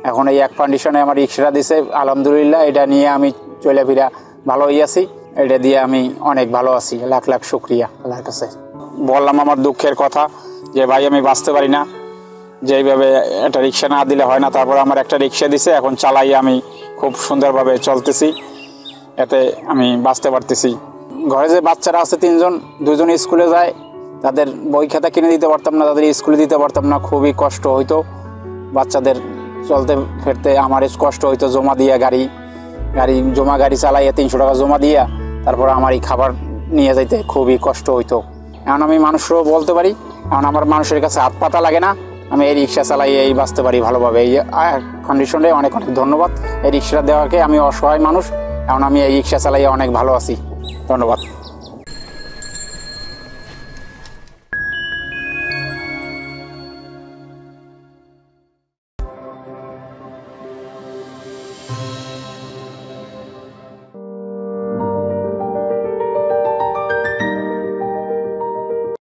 এখন এই এক কন্ডিশনে আমার রিক্সাটা দিছে, আলহামদুলিল্লাহ এটা নিয়ে আমি চলে ফিরা ভালোই আছি। এটা দিয়ে আমি অনেক ভালো আছি, লাখ লাখ শুক্রিয়া আল্লাহর কাছে। বললাম আমার দুঃখের কথা যে ভাই আমি বাঁচতে পারি না, যে এইভাবে একটা রিক্সা না দিলে হয় না। তারপর আমার একটা রিক্সা দিছে, এখন চালাই আমি খুব সুন্দরভাবে চলতেছি, এতে আমি বাঁচতে পারতেছি। ঘরে যে বাচ্চারা আছে 3জন, 2জন স্কুলে যায়, তাদের বই খাতা কিনে দিতে পারতাম না, তাদের স্কুলে দিতে পারতাম না, খুবই কষ্ট হইতো বাচ্চাদের চলতে ফিরতে। আমার কষ্ট হইতো জমা দিয়া গাড়ি চালাইয়া 300 টাকা জমা দিয়া তারপর আমার এই খাবার নিয়ে যাইতে খুবই কষ্ট হইতো। এখন আমি মানুষও বলতে পারি, এখন আমার মানুষের কাছে হাত পাতা লাগে না, আমি এই রিক্সা চালাই এই বাঁচতে পারি ভালোভাবে। এই কন্ডিশনে অনেক অনেক ধন্যবাদ এই রিক্সাটা দেওয়াকে। আমি অসহায় মানুষ, এখন আমি এই রিক্সা চালাইয়ে অনেক ভালো আছি। ধন্যবাদ।